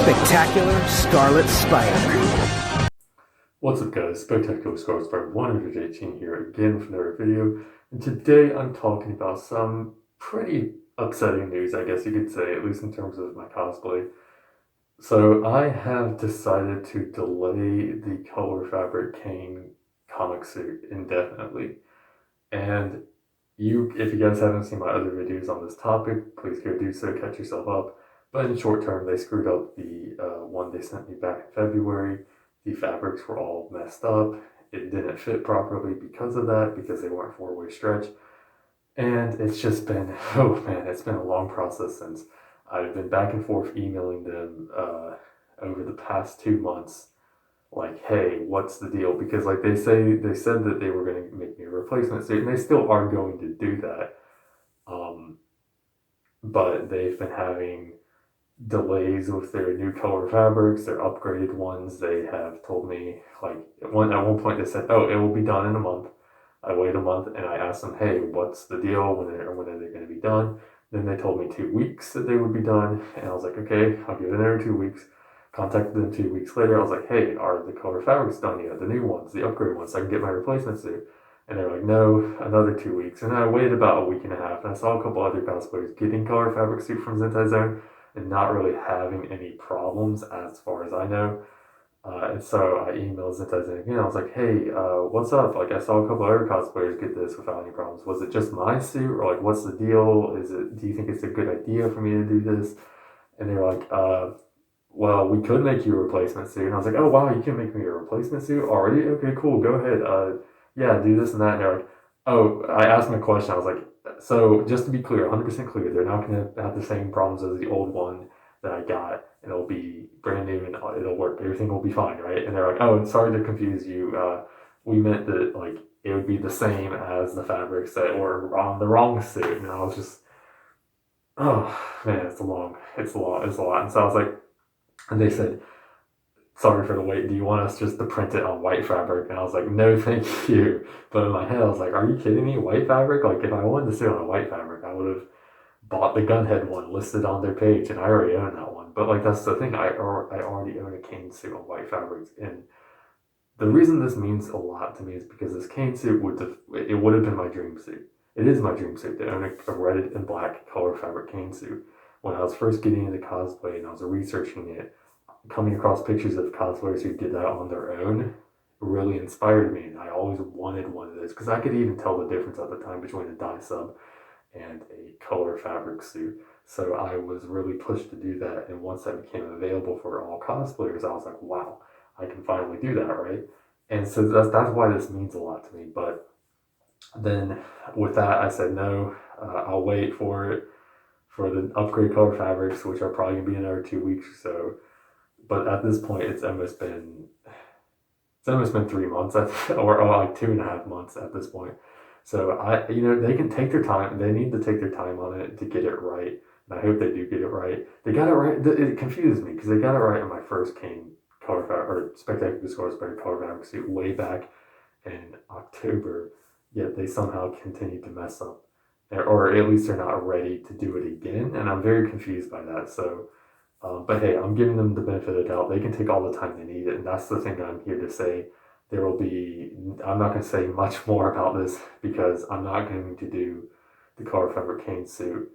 Spectacular Scarlet Spider. What's up guys, Spectacular Scarlet Spider 118 here again with another video, and today I'm talking about some pretty upsetting news, I guess you could say, at least in terms of my cosplay. So I have decided to delay the color fabric Kaine comic suit indefinitely, and if you guys haven't seen my other videos on this topic, please go do so, catch yourself up. But in short term, they screwed up the one they sent me back in February. The fabrics were all messed up. It didn't fit properly because of that, because they weren't four-way stretch. And it's just been, oh man, it's been a long process since I've been back and forth emailing them over the past 2 months. Like, hey, what's the deal? Because like they said that they were going to make me a replacement suit, and they still are going to do that. But they've been having delays with their new color fabrics, their upgraded ones. They have told me, like, at one point they said, oh, it will be done in a month. I wait a month and I asked them, hey, what's the deal? When are they going to be done? Then they told me 2 weeks that they would be done. And I was like, okay, I'll give it another 2 weeks. Contacted them 2 weeks later. I was like, hey, are the color fabrics done yet? The new ones, the upgrade ones, so I can get my replacement suit. And they're like, no, another 2 weeks. And I waited about a week and a half, and I saw a couple other cosplayers getting color fabric suit from Zentai Zone and not really having any problems as far as I know. And so I emailed Zentai Zone again. I was like, hey, what's up? Like, I saw a couple other cosplayers get this without any problems. Was it just my suit, or like, what's the deal? Do you think it's a good idea for me to do this? And they were like, well, we could make you a replacement suit. And I was like, oh, wow, you can make me a replacement suit already? Okay, cool, go ahead. Yeah, do this and that. And they're like, oh, I asked my question. I was like, so just to be clear, 100% clear, they're not going to have the same problems as the old one that I got, and it'll be brand new and it'll work. Everything will be fine, right? And they're like, oh, sorry to confuse you. We meant that, like, it would be the same as the fabrics that were on the wrong suit. And I was just, oh, man, it's a lot. And so I was like, and they said, sorry for the wait, do you want us just to print it on white fabric? And I was like, no, thank you. But in my head, I was like, are you kidding me? White fabric? Like, if I wanted to see it on a white fabric, I would have bought the Gunhead one listed on their page, and I already own that one. But like, that's the thing, I already own a Kaine suit on white fabrics. And the reason this means a lot to me is because this Kaine suit would have been my dream suit. It is my dream suit to own a red and black color fabric Kaine suit. When I was first getting into cosplay and I was researching it, coming across pictures of cosplayers who did that on their own really inspired me, and I always wanted one of those because I could even tell the difference at the time between a dye sub and a color fabric suit. So I was really pushed to do that, and once that became available for all cosplayers, I was like, wow, I can finally do that, right? And so that's why this means a lot to me. But then with that, I said no, I'll wait for it for the upgrade color fabrics, which are probably gonna be another 2 weeks or so. But at this point, it's almost been 3 months, or like 2.5 months at this point. So they can take their time. They need to take their time on it to get it right, and I hope they do get it right. They got it right. It confuses me because they got it right in my first Kaine color fabric or Spectacular Scarlet Spider color fabric suit way back in October. Yet they somehow continue to mess up, or at least they're not ready to do it again, and I'm very confused by that. So. But hey, I'm giving them the benefit of the doubt. They can take all the time they need, and that's the thing I'm here to say. I'm not going to say much more about this because I'm not going to do the color fabric Kaine suit.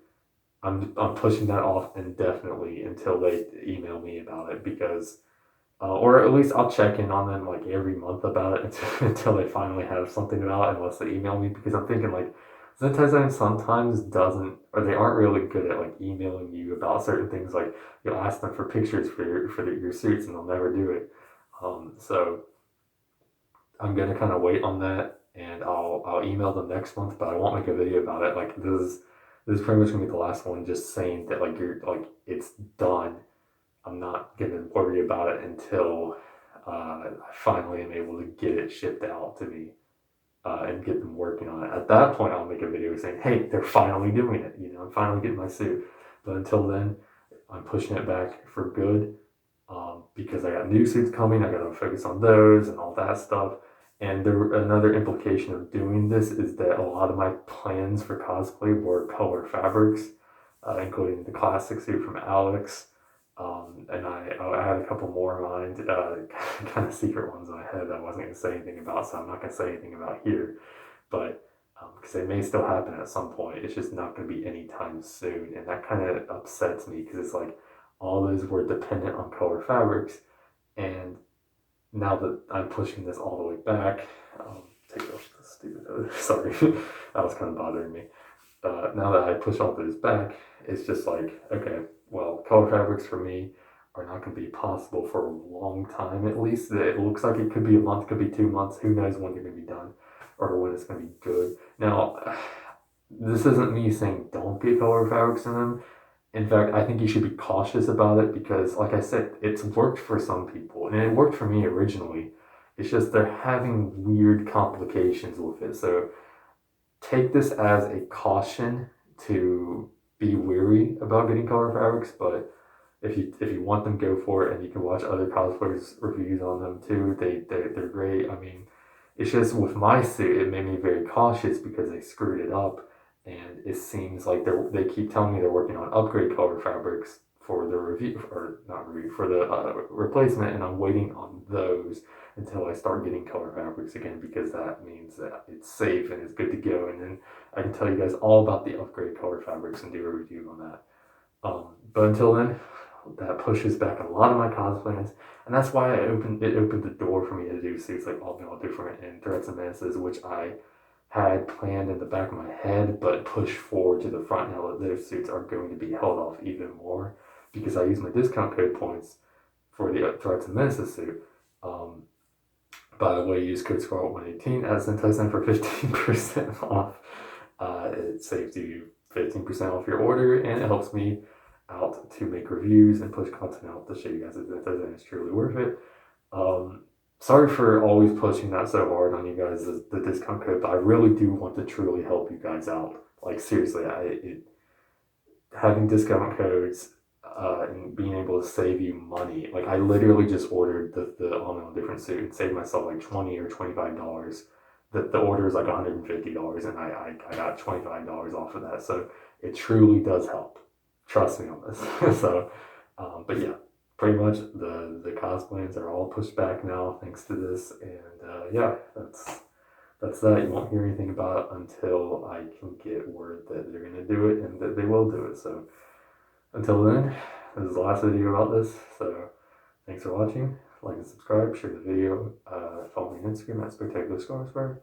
I'm pushing that off indefinitely until they email me about it, because, or at least I'll check in on them like every month about it until they finally have something about it, unless they email me, because I'm thinking like, Zentai Zone sometimes doesn't, or they aren't really good at like emailing you about certain things. Like, you'll ask them for pictures for your suits, and they'll never do it. So I'm gonna kind of wait on that, and I'll email them next month, but I won't make a video about it. Like, this is pretty much gonna be the last one, just saying that like it's done. I'm not gonna worry about it until I finally am able to get it shipped out to me. And get them working on it. At that point, I'll make a video saying, hey, they're finally doing it. I'm finally getting my suit. But until then, I'm pushing it back for good, because I got new suits coming. I got to focus on those and all that stuff. And another implication of doing this is that a lot of my plans for cosplay were color fabrics, including the classic suit from Alex, And I had a couple more in mind, kind of secret ones in my head that I wasn't going to say anything about, so I'm not going to say anything about here. But because it may still happen at some point, it's just not going to be anytime soon, and that kind of upsets me because it's like all those were dependent on color fabrics, and now that I'm pushing this all the way back, take off the stupid hood. Sorry, that was kind of bothering me. Now that I push all those back, it's just like, okay, well, color fabrics for me are not going to be possible for a long time at least. It looks like it could be a month, could be 2 months. Who knows when they're going to be done or when it's going to be good. Now, this isn't me saying don't get color fabrics in them. In fact, I think you should be cautious about it because, like I said, it's worked for some people and it worked for me originally. It's just they're having weird complications with it. So take this as a caution to be wary about getting color fabrics, but if you want them, go for it, and you can watch other cosplayers reviews on them too. They're great. I mean, it's just with my suit, it made me very cautious because they screwed it up, and it seems like they keep telling me they're working on upgrade color fabrics for the review, or not review, for the replacement, and I'm waiting on those until I start getting color fabrics again because that means that it's safe and it's good to go, and then I can tell you guys all about the upgrade color fabrics and do a review on that. But until then, that pushes back a lot of my cosplaying, and that's why it opened the door for me to do suits like all different and threats and menaces, which I had planned in the back of my head, but pushed forward to the front now that those suits are going to be held off even more because I use my discount code points for the threats and menaces suit. By the way, use code SCARLET118 as Sentai for 15% off. It saves you 15% off your order, and it helps me out to make reviews and push content out to show you guys that it's truly worth it. Sorry for always pushing that so hard on you guys, the discount code, but I really do want to truly help you guys out. Like seriously, having discount codes and being able to save you money. Like I literally just ordered the all different suit and saved myself like $20 or $25. The order is like $150, and I got $25 off of that. So it truly does help. Trust me on this. So, but yeah, pretty much the cosplayers are all pushed back now thanks to this, and yeah, that's that. You won't hear anything about it until I can get word that they're gonna do it and that they will do it. So until then, this is the last video about this. So thanks for watching. Like and subscribe. Share the video. Follow me on Instagram at Spectacular Scarswear,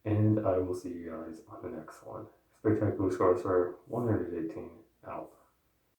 and I will see you guys on the next one. Spectacular Scarswear 118 out.